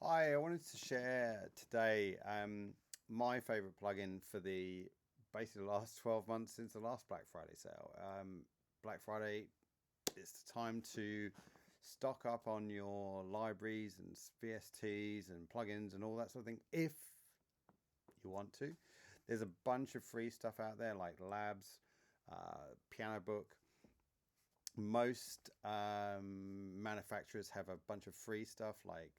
Hi, I wanted to share today my favorite plugin for the basically the last 12 months since the last Black Friday sale. Black Friday, it's the time to stock up on your libraries and VSTs and plugins and all that sort of thing if you want to. There's a bunch of free stuff out there like Labs, Piano Book. Most manufacturers have a bunch of free stuff like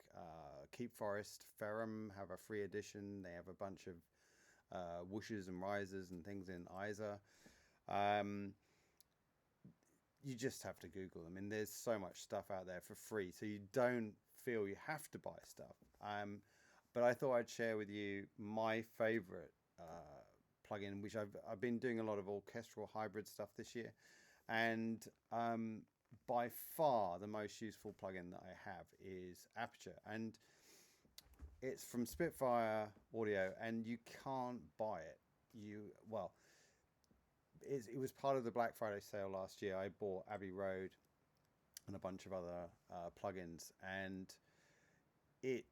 Keep Forest, Ferrum have a free edition. They have a bunch of whooshes and risers and things in ISA. You just have to Google them. I mean, there's so much stuff out there for free, so you don't feel you have to buy stuff. But I thought I'd share with you my favorite plugin, which I've been doing a lot of orchestral hybrid stuff this year. And by far the most useful plugin that I have is Aperture, and it's from Spitfire Audio, and you can't buy it. It was part of the Black Friday sale last year. I bought Abbey Road and a bunch of other plugins, and it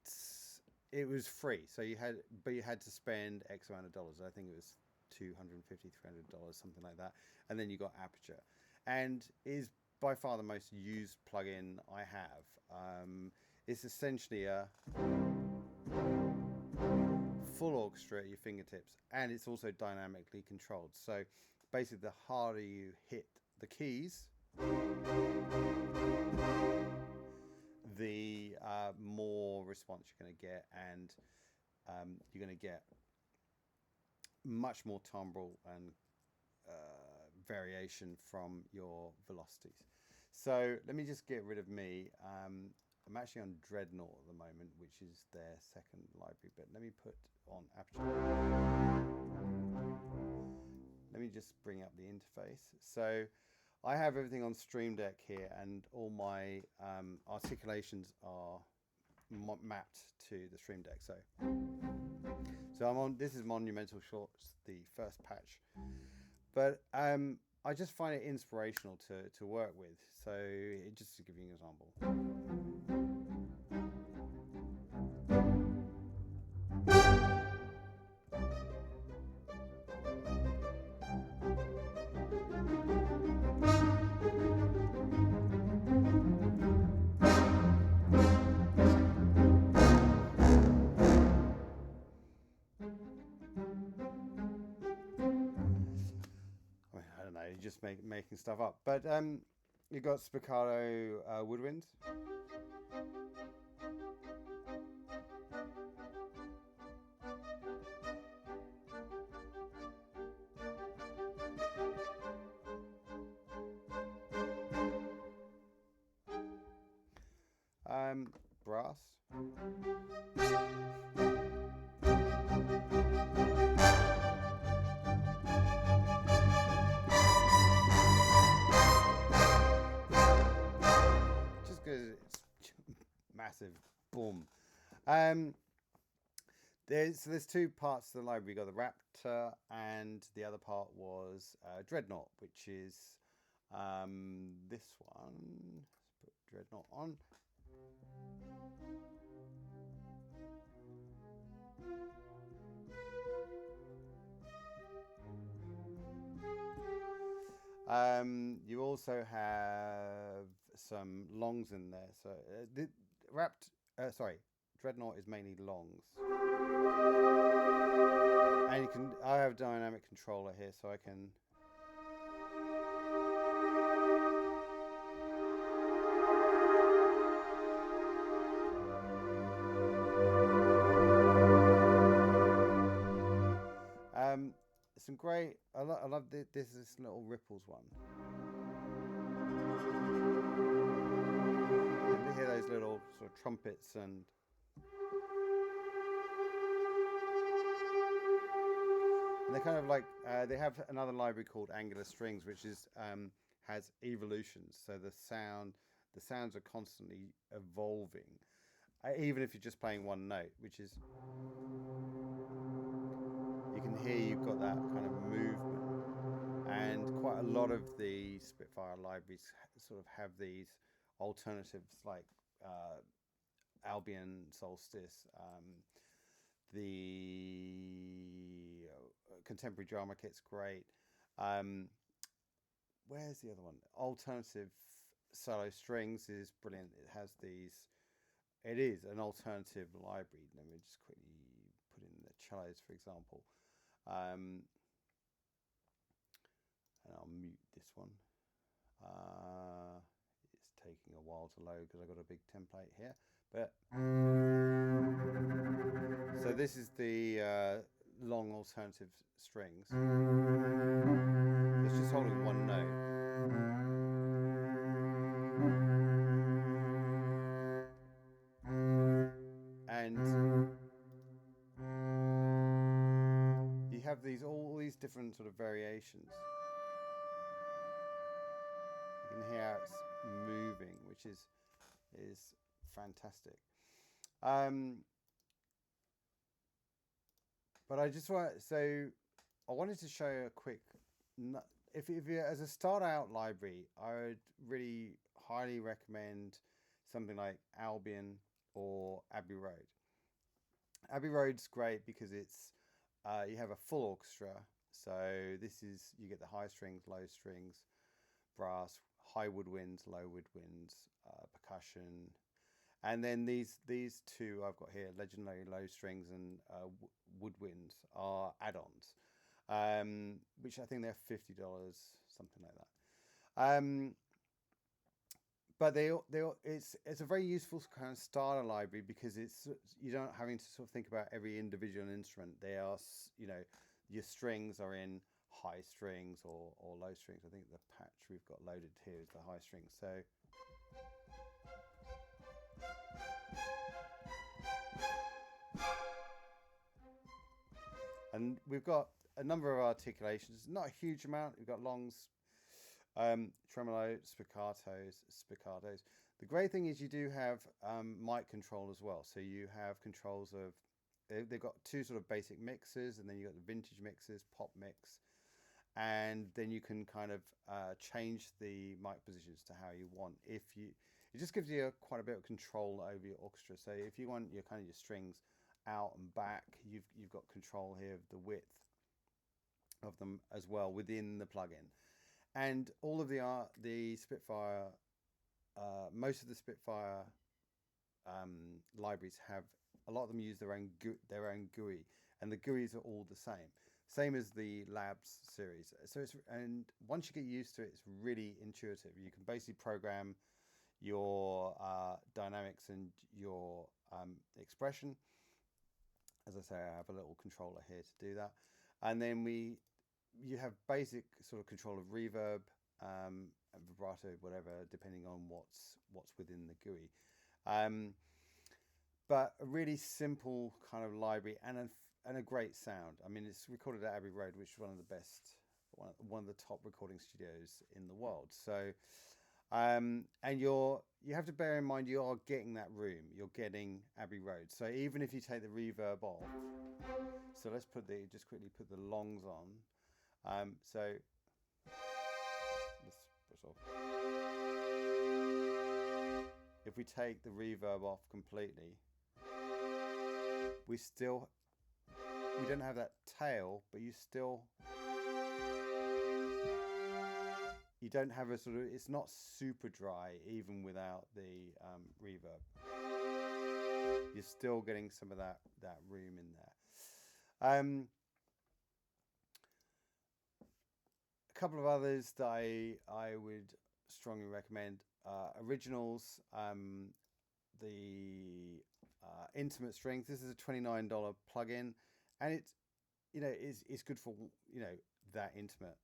was free. So you had to spend X amount of dollars. I think it was $250, $300, something like that, and then you got Aperture, and is by far the most used plugin I have. It's essentially a full orchestra at your fingertips, and it's also dynamically controlled. So basically, the harder you hit the keys, the more response you're going to get, and you're going to get much more timbre and variation from your velocities. So let me just get rid of me. I'm actually on Dreadnought at the moment, which is their second library, but let me put on Aperture. Let me just bring up the interface. So I have everything on Stream Deck here, and all my articulations are mapped to the Stream Deck. So I'm on. This is Monumental Shorts, the first patch, but I just find it inspirational to work with. So just to give you an example. I don't know, just making stuff up. But you've got spiccato woodwinds. Brass. Just because it's massive. Boom. There's two parts to the library. You got the Raptor, and the other part was Dreadnought, which is this one. Let's put Dreadnought on. You also have some longs in there. So the Dreadnought is mainly longs, and you can. I have a dynamic controller here, so I can. Some great. I love this little ripples one. You hear those little sort of trumpets, and they're kind of like they have another library called Angular Strings, which is has evolutions. So the sounds are constantly evolving, even if you're just playing one note, which is. You can hear you've got that kind of movement, and quite a lot of the Spitfire libraries sort of have these alternatives like Albion Solstice, the contemporary drama kit's great. Where's the other one? Alternative solo strings is brilliant. It has these. It is an alternative library. Let me just quickly put in the cellos, for example. And I'll mute this one. It's taking a while to load because I've got a big template here. But so this is the long alternative strings. It's just holding one note. And you have all these different sort of variations. You can hear how it's moving, which is fantastic. But I just want I wanted to show you a quick. If you as a start out library, I would really highly recommend something like Albion or Abbey Road. Abbey Road's great because it's you have a full orchestra. So you get the high strings, low strings, brass, high woodwinds, low woodwinds, percussion, and then these two I've got here, legendary low strings and woodwinds, are add-ons, which I think they're $50, something like that. But it's a very useful kind of starter library because you don't having to sort of think about every individual instrument. They are, your strings are in high strings or low strings. I think the patch we've got loaded here is the high strings. So and we've got a number of articulations, not a huge amount. We've got longs, tremolo, spiccatos. The great thing is you do have mic control as well. So you have controls of, they've got two sort of basic mixers, and then you've got the vintage mixers, pop mix, and then you can kind of change the mic positions to how you want. It just gives you quite a bit of control over your orchestra. So if you want your strings out and back, you've got control here of the width of them as well within the plugin. And all of the Spitfire, most of the Spitfire libraries have, a lot of them use their own GUI, and the GUIs are all the same as the Labs series. So and once you get used to it, it's really intuitive. You can basically program your dynamics and your expression. As I say, I have a little controller here to do that, and then you have basic sort of control of reverb, vibrato, whatever, depending on what's within the GUI. But a really simple kind of library and a great sound. I mean, it's recorded at Abbey Road, which is one of the best, one of the top recording studios in the world. So, and you have to bear in mind you are getting that room. You're getting Abbey Road. So even if you take the reverb off, so let's just quickly put the longs on. So let's push off. If we take the reverb off completely, we don't have that tail, but you don't have a sort of, it's not super dry even without the reverb. You're still getting some of that room in there. A couple of others that I would strongly recommend. Originals, the Intimate Strings. This is a $29 plugin, and it's good for that intimate.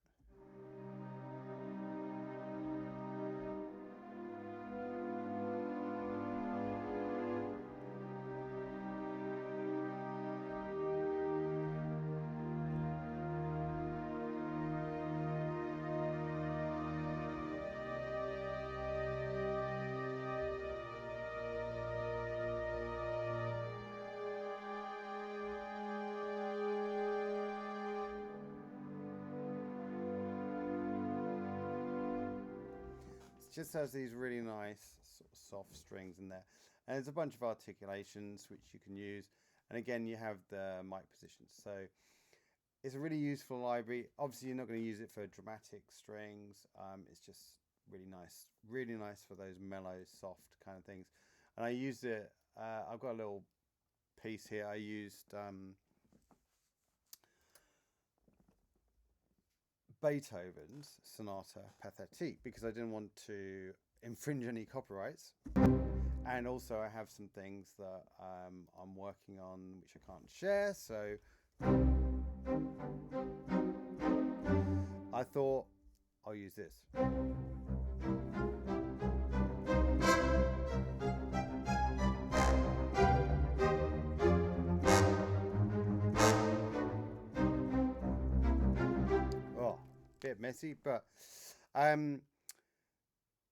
just has these really nice sort of soft strings in there, and there's a bunch of articulations which you can use, and again you have the mic positions. So it's a really useful library. Obviously you're not going to use it for dramatic strings. It's just really nice for those mellow, soft kind of things. And I used it. I've got a little piece here. I used Beethoven's Sonata Pathétique because I didn't want to infringe any copyrights, and also I have some things that I'm working on which I can't share, so I thought I'll use this. Bit messy, but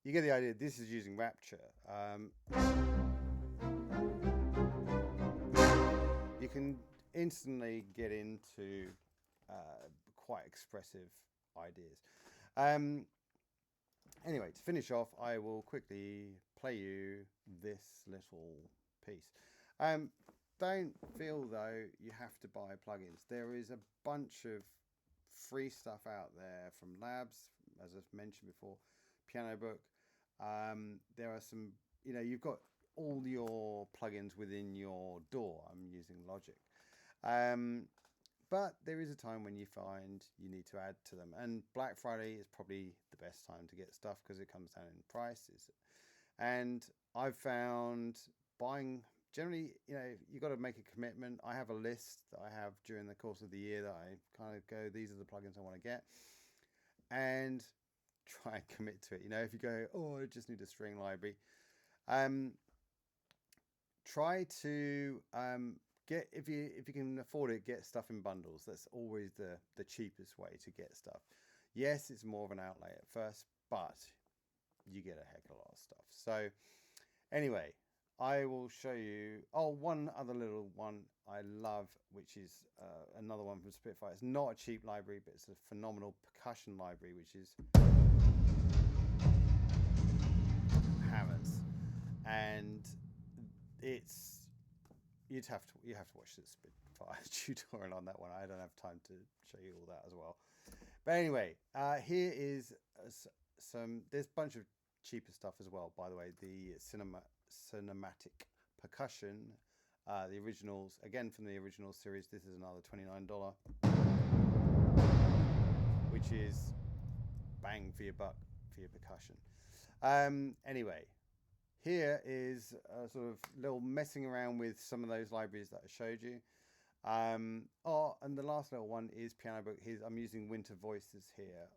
you get the idea. This is using Rapture. You can instantly get into quite expressive ideas. Anyway, to finish off, I will quickly play you this little piece. Don't feel though you have to buy plugins. There is a bunch of free stuff out there from Labs, as I've mentioned before, Piano Book. There are some, you've got all your plugins within your DAW. I'm using Logic. But there is a time when you find you need to add to them. And Black Friday is probably the best time to get stuff because it comes down in prices. And I've found buying, generally, you've got to make a commitment. I have a list that I have during the course of the year that I kind of go, these are the plugins I want to get. And try and commit to it. If you go, I just need a string library. Try to get, if you can afford it, get stuff in bundles. That's always the cheapest way to get stuff. Yes, it's more of an outlay at first, but you get a heck of a lot of stuff. So anyway, I will show you one other little one I love, which is another one from Spitfire. It's not a cheap library, but it's a phenomenal percussion library, which is hammers, and you have to watch the Spitfire tutorial on that one. I don't have time to show you all that as well. But anyway, here is there's a bunch of cheaper stuff as well, by the way. The cinematic percussion, the originals, again from the original series. This is another $29, which is bang for your buck for your percussion. Anyway, here is a sort of little messing around with some of those libraries that I showed you. And the last little one is Piano Book. I'm using Winter Voices here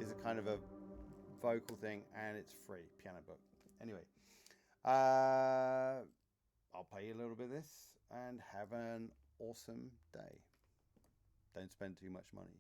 is a kind of a vocal thing, and it's free. Piano Book. Anyway, I'll pay you a little bit of this and have an awesome day. Don't spend too much money.